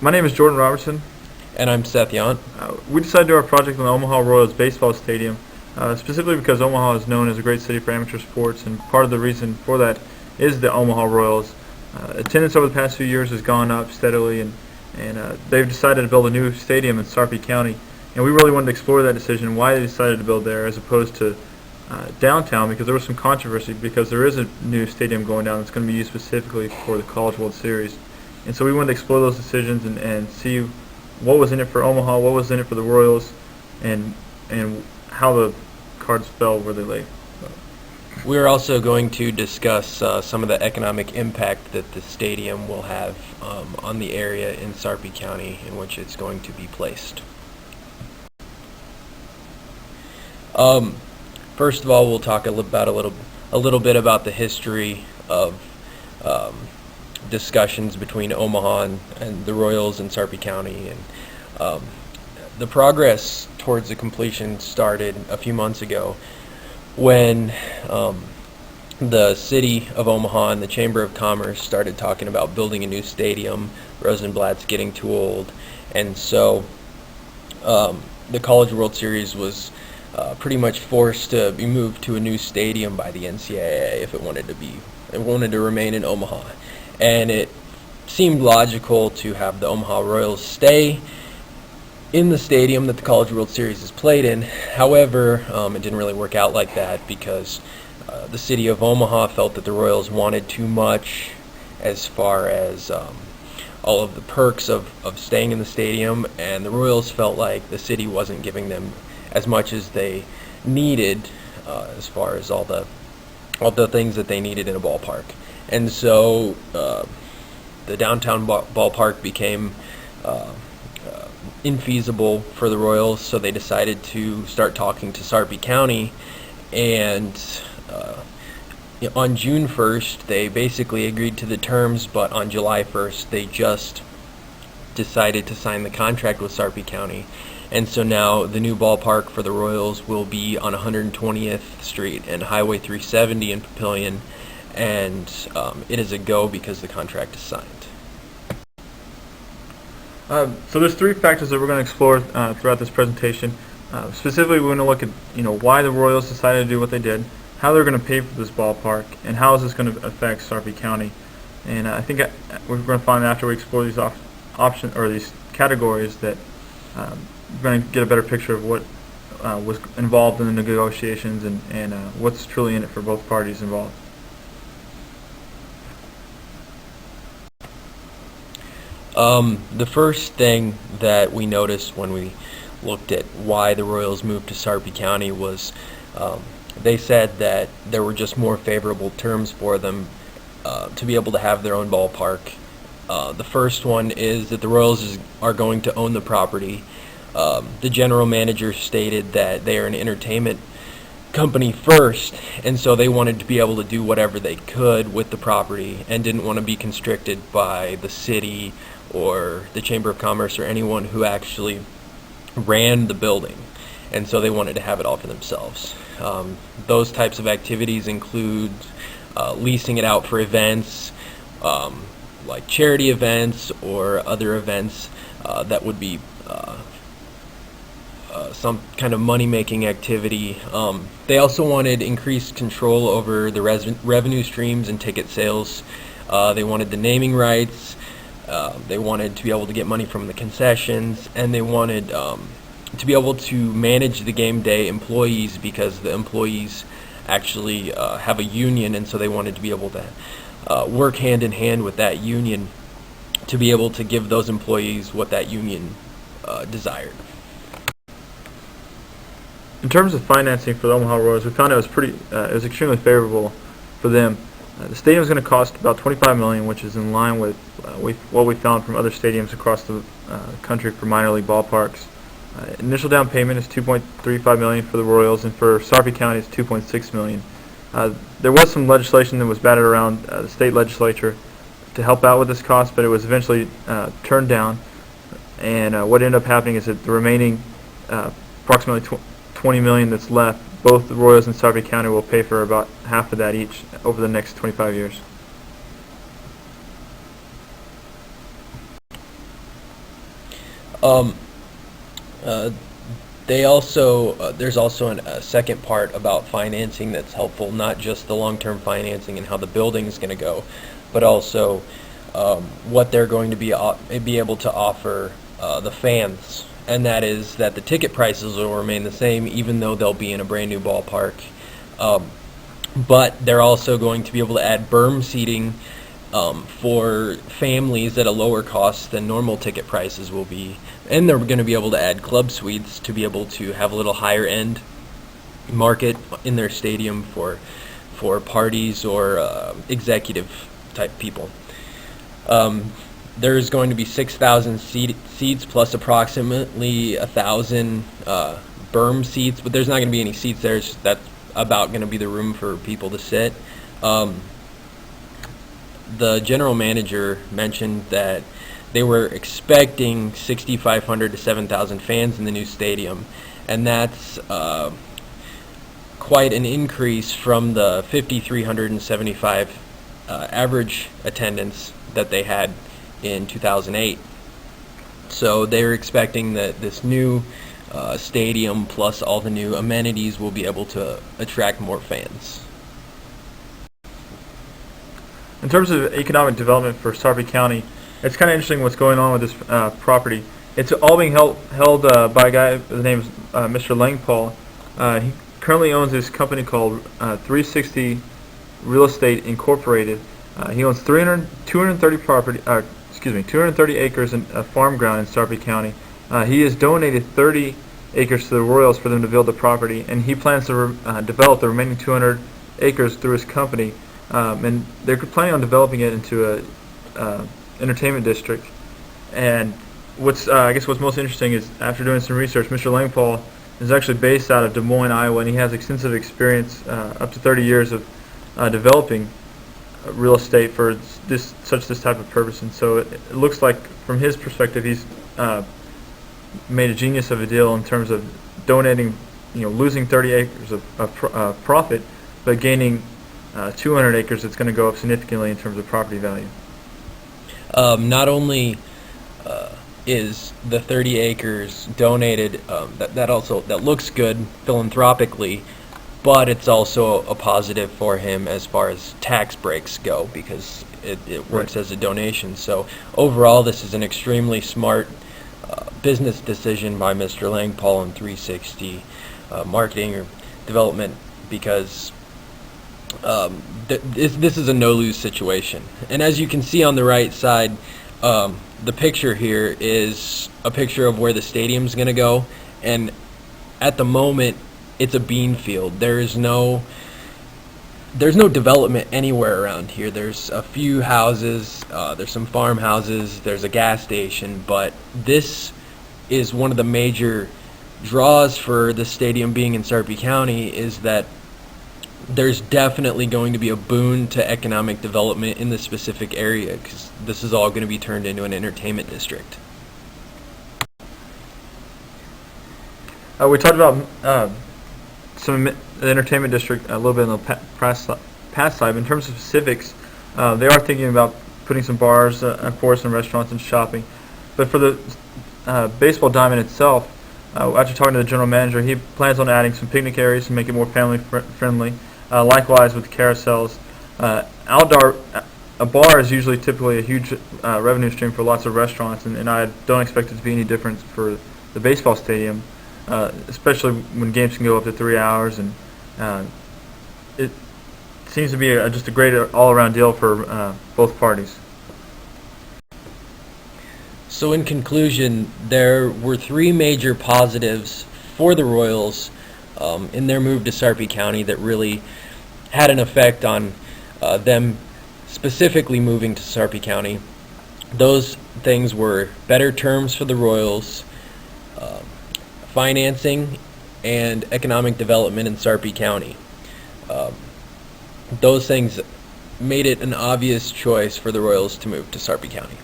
My name is Jordan Robertson. And I'm Seth Yount. We decided to do our project on the Omaha Royals baseball stadium, specifically because Omaha is known as a great city for amateur sports, and part of the reason for that is the Omaha Royals. Attendance over the past few years has gone up steadily, and they've decided to build a new stadium in Sarpy County. And we really wanted to explore that decision, why they decided to build there as opposed to downtown, because there was some controversy because there is a new stadium going down that's going to be used specifically for the College World Series. And so we wanted to explore those decisions and see what was in it for Omaha, what was in it for the Royals, and how the cards fell where they lay. We're also going to discuss some of the economic impact that the stadium will have on the area in Sarpy County in which it's going to be placed. First of all, we'll talk a little bit about the history of discussions between Omaha and the Royals in Sarpy County, and the progress towards the completion started a few months ago when the city of Omaha and the Chamber of Commerce started talking about building a new stadium. Rosenblatt's getting too old, and so the College World Series was pretty much forced to be moved to a new stadium by the NCAA if it wanted to remain in Omaha. And it seemed logical to have the Omaha Royals stay in the stadium that the College World Series is played in. However, it didn't really work out like that because the city of Omaha felt that the Royals wanted too much as far as all of the perks of staying in the stadium, and the Royals felt like the city wasn't giving them as much as they needed as far as all the things that they needed in a ballpark. And so the downtown ballpark became infeasible for the Royals, so they decided to start talking to Sarpy County, and on June 1st they basically agreed to the terms, but on July 1st they just decided to sign the contract with Sarpy County. And so now the new ballpark for the Royals will be on 120th Street and Highway 370 in Papillion, and it is a go because the contract is signed. So there's three factors that we're going to explore throughout this presentation. Specifically, we're going to look at why the Royals decided to do what they did, how they're going to pay for this ballpark, and how is this going to affect Sarpy County. And I think we're going to find after we explore these options or these categories that we're going to get a better picture of what was involved in the negotiations and what's truly in it for both parties involved. The first thing that we noticed when we looked at why the Royals moved to Sarpy County was they said that there were just more favorable terms for them to be able to have their own ballpark. The first one is that the Royals are going to own the property. The general manager stated that they are an entertainment company first, and so they wanted to be able to do whatever they could with the property and didn't want to be constricted by the city or the Chamber of Commerce or anyone who actually ran the building, and so they wanted to have it all for themselves. Those types of activities include leasing it out for events, like charity events or other events that would be some kind of money-making activity. They also wanted increased control over the revenue streams and ticket sales. They wanted the naming rights. They wanted to be able to get money from the concessions, and they wanted to be able to manage the game day employees because the employees actually have a union, and so they wanted to be able to work hand in hand with that union to be able to give those employees what that union desired. In terms of financing for the Omaha Royals, we found it was extremely favorable for them. The stadium is going to cost about $25 million, which is in line with what we found from other stadiums across the country for minor league ballparks. Initial down payment is $2.35 million for the Royals, and for Sarpy County it's $2.6 million. There was some legislation that was batted around the state legislature to help out with this cost, but it was eventually turned down. And what ended up happening is that the remaining approximately $20 million that's left, both the Royals and Sarpy County will pay for about half of that each over the next 25 years. Um, uh, they also there's also a second part about financing that's helpful, not just the long-term financing and how the building is going to go, but also what they're going to be able to offer the fans, and that is that the ticket prices will remain the same even though they'll be in a brand new ballpark. But they're also going to be able to add berm seating for families at a lower cost than normal ticket prices will be. And they're going to be able to add club suites to be able to have a little higher end market in their stadium for parties or executive type people. There's going to be 6,000 seats plus approximately 1,000 berm seats, but there's not going to be any seats there. That's about going to be the room for people to sit. The general manager mentioned that they were expecting 6,500 to 7,000 fans in the new stadium, and that's quite an increase from the 5,375 average attendance that they had in 2008. So they're expecting that this new stadium plus all the new amenities will be able to attract more fans. In terms of economic development for Sarpy County, it's kind of interesting what's going on with this property. It's all being held by a guy by the name of Mr. Langpaul. He currently owns this company called 360 Real Estate Incorporated. He owns 230 acres in farm ground in Sarpy County. He has donated 30 acres to the Royals for them to build the property, and he plans to develop the remaining 200 acres through his company. And they're planning on developing it into a entertainment district. And I guess what's most interesting is, after doing some research, Mr. Langpaul is actually based out of Des Moines, Iowa, and he has extensive experience, up to 30 years of developing real estate for this type of purpose. And so it looks like, from his perspective, he's made a genius of a deal in terms of donating, losing 30 acres of profit, but gaining 200 acres that's going to go up significantly in terms of property value. Not only is the 30 acres donated, that looks good philanthropically, but it's also a positive for him as far as tax breaks go, because it works as a donation. So overall, this is an extremely smart business decision by Mr. Langpaul and 360 marketing or development, because this is a no-lose situation. And as you can see on the right side, the picture here is a picture of where the stadium's going to go, and at the moment it's a bean field. There's no development anywhere around here. There's a few houses, there's some farmhouses, there's a gas station, but this is one of the major draws for the stadium being in Sarpy County, is that there's definitely going to be a boon to economic development in this specific area, because this is all going to be turned into an entertainment district. We talked about the entertainment district a little bit in the past side. In terms of specifics, they are thinking about putting some bars, of course, and restaurants and shopping. But for the baseball diamond itself, after talking to the general manager, he plans on adding some picnic areas to make it more family friendly. Likewise with carousels. A bar is typically a huge revenue stream for lots of restaurants, and I don't expect it to be any different for the baseball stadium, especially when games can go up to 3 hours, and it seems to be just a great all-around deal for both parties. So in conclusion, there were three major positives for the Royals in their move to Sarpy County that really had an effect on them specifically moving to Sarpy County. Those things were better terms for the Royals, financing, and economic development in Sarpy County. Those things made it an obvious choice for the Royals to move to Sarpy County.